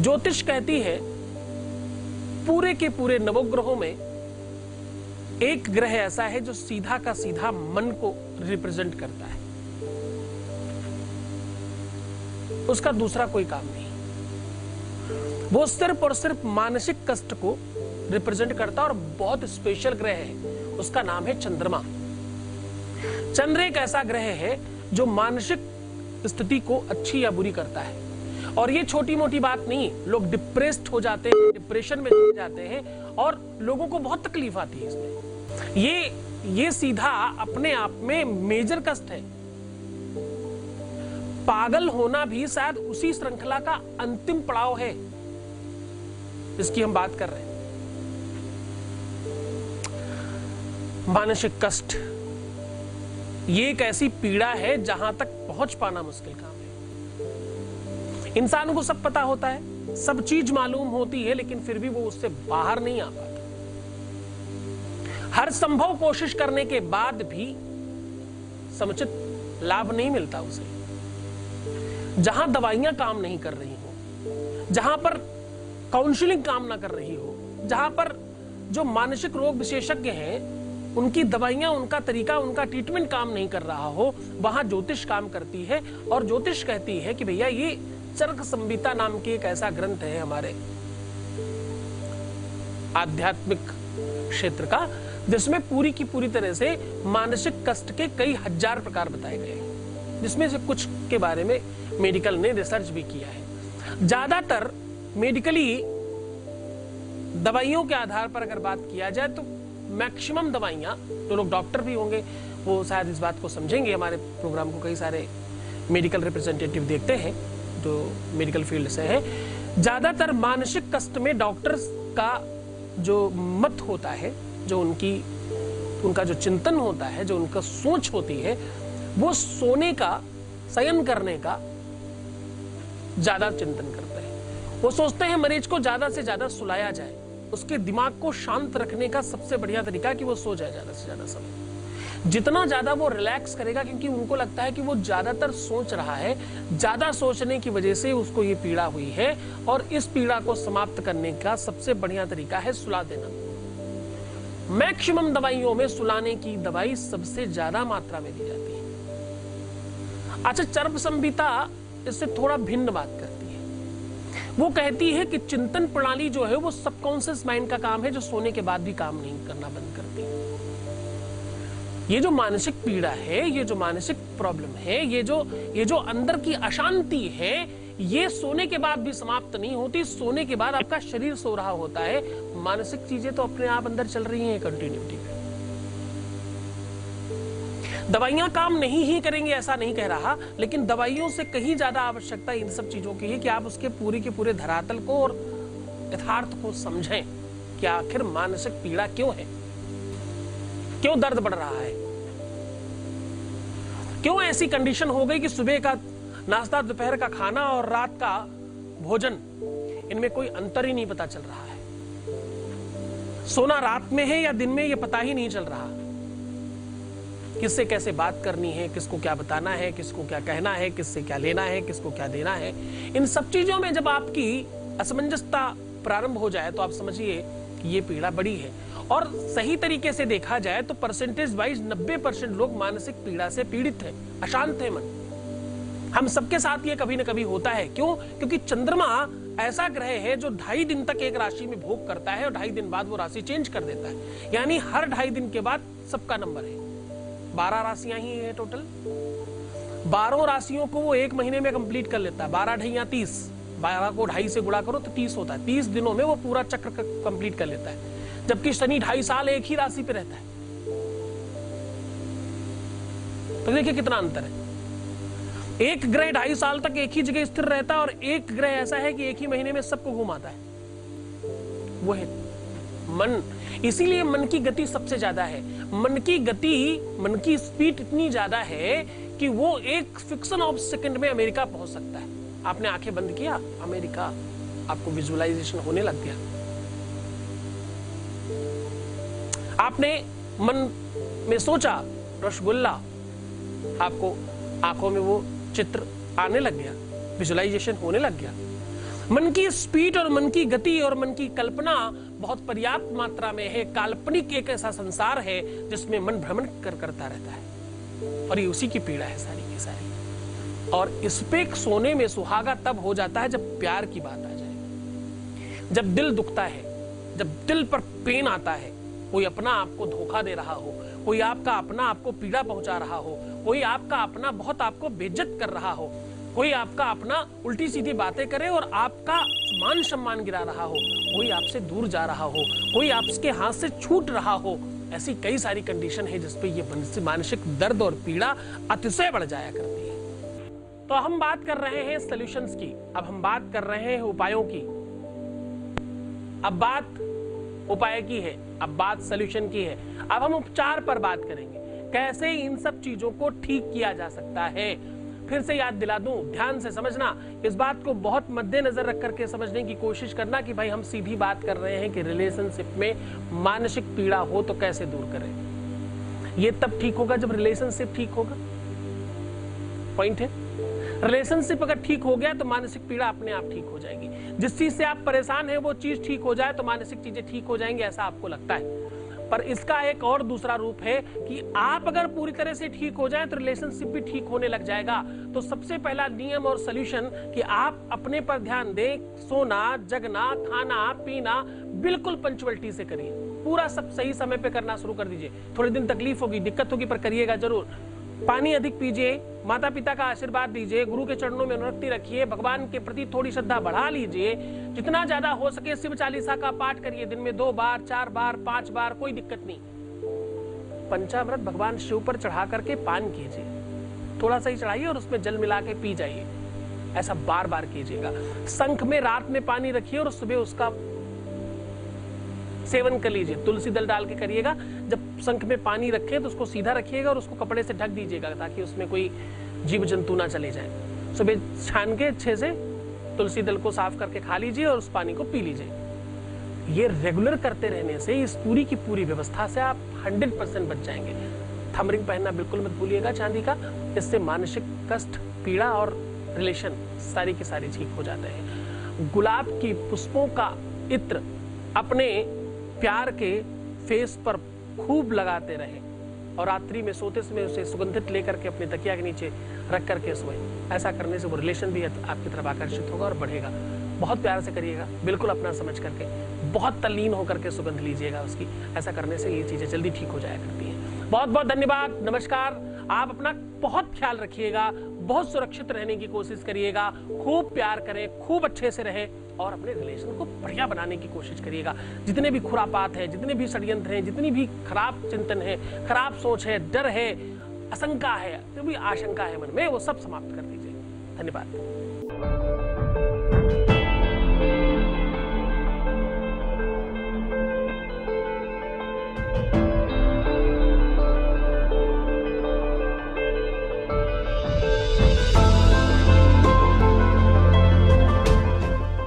ज्योतिष कहती है पूरे के पूरे नवग्रहों में एक ग्रह ऐसा है जो सीधा का सीधा मन को रिप्रेजेंट करता है, उसका दूसरा कोई काम नहीं। वो सिर्फ और सिर्फ मानसिक कष्ट को रिप्रेजेंट करता है और बहुत स्पेशल ग्रह है, उसका नाम है चंद्रमा। चंद्र एक ऐसा ग्रह है जो मानसिक स्थिति को अच्छी या बुरी करता है। और ये छोटी मोटी बात नहीं, लोग डिप्रेस्ड हो जाते हैं, डिप्रेशन में चले जाते हैं और लोगों को बहुत तकलीफ आती है इसमें। ये सीधा अपने आप में मेजर कष्ट है। पागल होना भी शायद उसी श्रृंखला का अंतिम पड़ाव है जिसकी हम बात कर रहे हैं। मानसिक कष्ट ये एक ऐसी पीड़ा है जहां तक पहुंच पाना मुश्किल काम है। इंसान को सब पता होता है, सब चीज मालूम होती है, लेकिन फिर भी वो उससे बाहर नहीं आ पाता। हर संभव कोशिश करने के बाद भी समुचित लाभ नहीं मिलता उसे। जहां दवाइयां काम नहीं कर रही हो, जहां पर काउंसलिंग काम ना कर रही हो, जहां पर जो मानसिक रोग विशेषज्ञ हैं उनकी दवाइयां, उनका तरीका, उनका ट्रीटमेंट काम नहीं कर रहा हो, वहां ज्योतिष काम करती है। और ज्योतिष कहती है कि भैया ये चरक संहिता नाम की एक ऐसा ग्रंथ है हमारे आध्यात्मिक क्षेत्र का, जिसमें पूरी की पूरी तरह से मानसिक कष्ट के कई हजार प्रकार बताए गए हैं, जिसमें से कुछ के बारे में मेडिकल ने रिसर्च भी किया है। ज्यादातर मेडिकली दवाइयों के आधार पर अगर बात किया जाए तो मैक्सिमम दवाइयां, जो लोग डॉक्टर भी होंगे वो शायद इस बात को समझेंगे, हमारे प्रोग्राम को कई सारे मेडिकल रिप्रेजेंटेटिव देखते हैं जो मेडिकल फील्ड से है। ज्यादातर मानसिक कष्ट में डॉक्टर्स का जो मत होता है, जो उनका जो चिंतन होता है, जो उनका सोच होती है, वो सोने का, शयन करने का ज्यादा चिंतन करते हैं। वो सोचते हैं मरीज को ज्यादा से ज्यादा सुलाया जाए, उसके दिमाग को शांत रखने का सबसे बढ़िया तरीका कि वो सो जाए ज्यादा से ज्यादा समय। जितना ज्यादा वो रिलैक्स करेगा, क्योंकि उनको लगता है कि वो ज्यादातर सोच रहा है, ज्यादा सोचने की वजह से उसको ये पीड़ा हुई है, और इस पीड़ा को समाप्त करने का सबसे बढ़िया तरीका है सुला देना। मैक्सिमम दवाइयों में सुलाने की दवाई सबसे ज्यादा मात्रा में दी जाती है। अच्छा, चरक संहिता इससे थोड़ा भिन्न बात करती है। वो कहती है कि चिंतन प्रणाली जो है वो सबकॉन्शियस माइंड का काम है, जो सोने के बाद भी काम नहीं करना बंद करती। ये जो मानसिक पीड़ा है, ये जो मानसिक प्रॉब्लम है, ये जो अंदर की अशांति है, ये सोने के बाद भी समाप्त नहीं होती। सोने के बाद आपका शरीर सो रहा होता है, मानसिक चीजें तो अपने आप अंदर चल रही हैं कंटिन्यूटी में। दवाइयां काम नहीं ही करेंगे ऐसा नहीं कह रहा, लेकिन दवाइयों से कहीं ज्यादा आवश्यकता इन सब चीजों की है कि आप उसके पूरे के पूरे धरातल को और यथार्थ को समझें कि आखिर मानसिक पीड़ा क्यों है, क्यों दर्द बढ़ रहा है, क्यों ऐसी कंडीशन हो गई कि सुबह का नाश्ता, दोपहर का खाना और रात का भोजन, इनमें कोई अंतर ही नहीं पता चल रहा है। सोना रात में है या दिन में ये पता ही नहीं चल रहा। किससे कैसे बात करनी है, किसको क्या बताना है, किसको क्या कहना है, किससे क्या लेना है, किसको क्या देना है, इन सब चीजों में जब आपकी असमंजसता प्रारंभ हो जाए तो आप समझिए कि ये पीड़ा बड़ी है। और सही तरीके से देखा जाए तो परसेंटेज वाइज 90% लोग मानसिक पीड़ा से पीड़ित हैं, अशांत है मन। हम सबके साथ ये कभी न कभी होता है। क्यों? क्योंकि चंद्रमा ऐसा ग्रह है जो 2.5 दिन तक एक राशि में भोग करता है और 2.5 दिन बाद वो राशि चेंज कर देता है। यानी हर 2.5 दिन के बाद सबका नंबर है। 12 राशियां ही है टोटल। 12 राशियों को वो एक महीने में कंप्लीट कर लेता है। 12 ढाइयां 30, 12 को 2.5 से गुणा करो तो 30 होता है। 30 दिनों में वो पूरा चक्र कंप्लीट कर लेता है। जबकि शनि 2.5 साल एक ही राशि पे रहता है। तो देखिए कितना अंतर है। एक ग्रह 2.5 साल तक एक ही जगह स्थिर रहता है और एक ग्रह ऐसा है कि एक ही महीने में सबको घुमाता है, वो है मन। इसीलिए मन की गति सबसे ज्यादा है। मन की गति, मन की स्पीड इतनी ज्यादा है कि वो एक फ्रिक्शन ऑफ सेकंड में अमेरिका पहुंच सकता है। आपने आंखें बंद किया, अमेरिका आपको विजुअलाइजेशन होने लग गया। आपने मन में सोचा रसगुल्ला, आपको आंखों में वो चित्र आने लग गया, विजुअलाइजेशन होने लग गया। मन की स्पीड और मन की गति और मन की कल्पना बहुत पर्याप्त मात्रा में है। काल्पनिक एक ऐसा संसार है जिसमें मन भ्रमण करता रहता है और ये उसी की पीड़ा है सारी की सारी। और इस पे सोने में सुहागा तब हो जाता है जब प्यार की बात आ जाए, जब दिल दुखता है, जब दिल पर पेन आता है, कोई अपना आपको धोखा दे रहा हो, कोई आपका अपना आपको पीड़ा पहुंचा रहा हो, कोई आपका अपना बहुत आपको बेइज्जत कर रहा हो, कोई आपका अपना उल्टी सीधी बातें करे और आपका मान सम्मान गिरा रहा हो, कोई आपसे दूर जा रहा हो, कोई आपके हाथ से छूट रहा हो। ऐसी कई सारी कंडीशन है जिसपे ये मानसिक दर्द और पीड़ा अतिशय बढ़ जाया करती है। तो हम बात कर रहे हैं सॉल्यूशंस की, अब हम बात कर रहे हैं उपायों की। अब बात उपाय की है, अब बात सॉल्यूशन की है। अब हम उपचार पर बात करेंगे, कैसे इन सब चीजों को ठीक किया जा सकता है। फिर से याद दिला दूं, ध्यान से समझना, इस बात को बहुत मद्देनजर रख करके समझने की कोशिश करना कि भाई हम सीधी बात कर रहे हैं कि रिलेशनशिप में मानसिक पीड़ा हो तो कैसे दूर करें। ये तब ठीक होगा जब रिलेशनशिप ठीक होगा। पॉइंट है, रिलेशनशिप अगर ठीक हो गया तो मानसिक पीड़ा अपने आप ठीक हो जाएगी। जिस चीज से आप परेशान हैं वो चीज ठीक हो जाए तो मानसिक चीजें ठीक हो जाएंगी, ऐसा आपको लगता है। पर इसका एक और दूसरा रूप है कि आप अगर पूरी तरह से ठीक हो जाए तो रिलेशनशिप भी ठीक होने लग जाएगा। तो सबसे पहला नियम और सॉल्यूशन कि आप अपने पर ध्यान दें, सोना, जगना, खाना पीना बिल्कुल पंक्चुअलिटी से करिए, पूरा सब सही समय पे करना शुरू कर दीजिए। थोड़े दिन तकलीफ होगी, दिक्कत होगी, पर करिएगा जरूर। पानी अधिक पीजिए, माता पिता का आशीर्वाद दीजिए, गुरु के चरणों में अनुरक्ति रखिए, भगवान के प्रति थोड़ी श्रद्धा बढ़ा लीजिए। जितना ज्यादा हो सके शिव चालीसा का पाठ करिए, दिन में 2 बार, 4 बार, 5 बार, कोई दिक्कत नहीं। पंचामृत भगवान शिव पर चढ़ा करके पान कीजिए, थोड़ा सा ही चढ़ाइए और उसमें जल मिला के पी जाइए। ऐसा बार बार कीजिएगा। शंख में रात में पानी रखिए और सुबह उसका सेवन कर लीजिए, तुलसी दल डाल के करिएगा। जब शंख में पानी रखें तो उसको सीधा रखिएगा और उसको कपड़े से ढक दीजिएगा ताकि उसमें कोई जीव जंतु ना चले जाए। सुबह छान के अच्छे से तुलसी दल को साफ करके खा लीजिए और उस पानी को पी लीजिए। ये रेगुलर करते रहने से इस पूरी की पूरी व्यवस्था से आप 100% बच जाएंगे। थंब रिंग पहनना बिल्कुल मत भूलिएगा चांदी का, इससे मानसिक कष्ट, पीड़ा और रिलेशन सारी की सारी ठीक हो जाते हैं। गुलाब की पुष्पों का इत्र अपने प्यार के फेस पर खूब लगाते रहे और रात्रि में सोते समय उसे सुगंधित लेकर के अपने तकिया के नीचे रख करके सोए। ऐसा करने से वो रिलेशन भी आपकी तरफ आकर्षित होगा और बढ़ेगा। बहुत प्यार से करिएगा, बिल्कुल अपना समझ करके, बहुत तल्लीन होकर के सुगंध लीजिएगा उसकी। ऐसा करने से ये चीजें जल्दी ठीक हो जाया करती हैं। बहुत बहुत धन्यवाद, नमस्कार। आप अपना बहुत ख्याल रखिएगा, बहुत सुरक्षित रहने की कोशिश करिएगा, खूब प्यार करें, खूब अच्छे से रहें और अपने रिलेशन को बढ़िया बनाने की कोशिश करिएगा। जितने भी खुरापात है, जितने भी षड्यंत्र हैं, जितनी भी खराब चिंतन है, खराब सोच है, डर है, आशंका है, जो भी आशंका है मन में, वो सब समाप्त कर दीजिए। धन्यवाद।